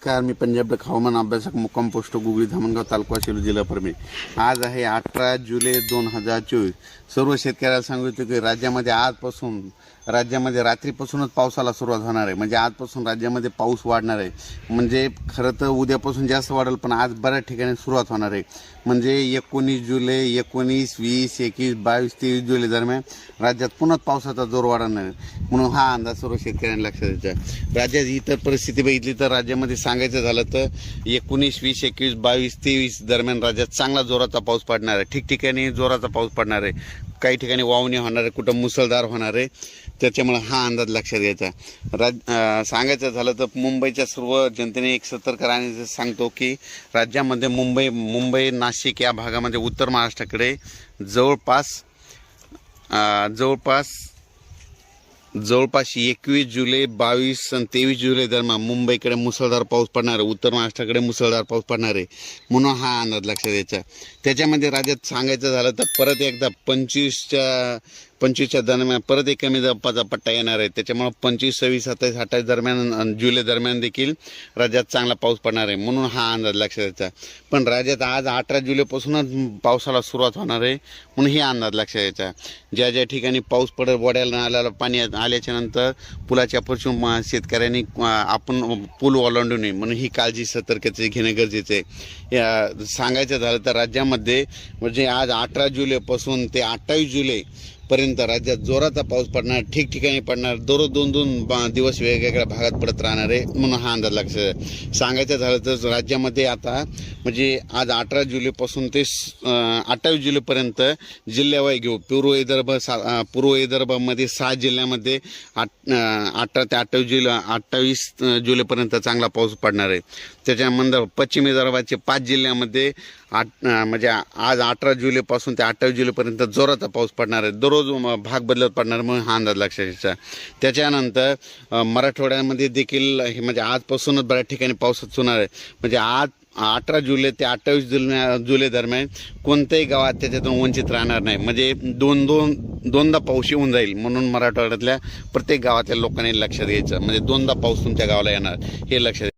नमस्कार, मी पंजाब हवामान अभ्यासक मुक्काम पोस्ट गुगळी धामणगाव तालुका सेलू जिल्हा परभणी। आज आहे 18 जुलै 2024। सर्व शेतकऱ्याला सांगितलं की राज्यामध्ये रात्रीपासूनच पावसाला सुरुवात होणार आहे। म्हणजे आजपासून राज्यामध्ये पाऊस वाढणार आहे। म्हणजे खरं तर उद्यापासून जास्त वाढेल, पण आज बऱ्याच ठिकाणी सुरुवात होणार आहे। म्हणजे 19 जुलै 19, 20, 21, 22, 23 जुलै दरम्यान राज्यात पुन्हा पावसाचा जोर वाढणार आहे। म्हणून हा अंदाज सर्व शेतकऱ्यांना लक्षात द्यायचा। राज्यात इतर परिस्थिती बघितली तर राज्यामध्ये सांगायचं झालं तर 19, 20, 21, 22, 23 दरम्यान राज्यात चांगला जोराचा पाऊस पडणार आहे। ठिकठिकाणी जोराचा पाऊस पडणार आहे। काही ठिकाणी वावणी होणार आहे, कुठं मुसळधार होणार आहे। त्याच्यामुळे हा अंदाज लक्षात घ्यायचा। सांगायचं झालं तर मुंबईच्या सर्व जनतेने एक सतर्क राहण्याचं सांगतो की राज्यामध्ये मुंबई नाशिक या भागामध्ये उत्तर महाराष्ट्राकडे जवळपास 21 जुलै 22 आणि 23 जुलै दरम्यान मुंबईकडे मुसळधार पाऊस पडणार आहे। उत्तर महाराष्ट्राकडे मुसळधार पाऊस पडणार आहे। म्हणून हा अंदाज लक्षात द्यायचा। त्याच्यामध्ये राज्यात सांगायचं झालं तर परत एकदा 25च्या दरम्यान परत एक कमी दाबाचा पट्टा येणार आहे। त्याच्यामुळे 25, 26, 27, 28 दरम्यान जुलै दरम्यान देखील राज्यात चांगला पाऊस पडणार आहे। म्हणून हा अंदाज लक्षात द्यायचा। पण राज्यात आज 18 जुलैपासूनच पावसाला सुरुवात होणार आहे। म्हणून हे अंदाज लक्षात द्यायचा। ज्या ज्या ठिकाणी पाऊस पडेल, वड्याला नाल्याला पाणी आल्याच्या नंतर पुलाच्या पासून शेतकऱ्यांनी आपण पूल ओलांडू नये, म्हणून ही काळजी सतर्कते घेणे गरजेचे आहे। सांगायचं झालं तर राज्यामध्ये म्हणजे आज 18 जुलैपासून ते 28 जुलै पर्यंत राज्यात जोराचा पाऊस पडणार, ठिकठिकाणी पडणार, दररोज 2-2 दिवस वेगवेगळ्या भागात पडत राहणार आहे। म्हणून हा अंदाज लक्षात सांगायचं झालं तर राज्यामध्ये आता म्हणजे आज 18 जुलैपासून ते 28 जुलैपर्यंत जिल्ह्यावाई घेऊ पूर्व विदर्भामध्ये 6 जिल्ह्यामध्ये 18 ते 28 जुलैपर्यंत चांगला पाऊस पडणार आहे। त्याच्यानंतर पश्चिम विदर्भाचे 5 जिल्ह्यामध्ये म्हणजे आज 18 जुलैपासून ते 28 जुलैपर्यंत जोराचा पाऊस पडणार आहे। दररोज भाग बदलत पडणार, म्हणून हा अंदाज लक्षात घ्यायचा। त्याच्यानंतर मराठवाड्यामध्ये देखील म्हणजे आजपासूनच बऱ्याच ठिकाणी पाऊस होणार आहे। म्हणजे आज 18 जुलै ते 28 जुलै दरम्यान कोणत्याही गावात त्याच्यातून वंचित राहणार नाही। म्हणजे दोनदा पाऊस येऊन जाईल। म्हणून मराठवाड्यातल्या प्रत्येक गावातल्या लोकांनी लक्षात घ्यायचं। म्हणजे 2दा पाऊस तुमच्या गावाला येणार हे लक्षात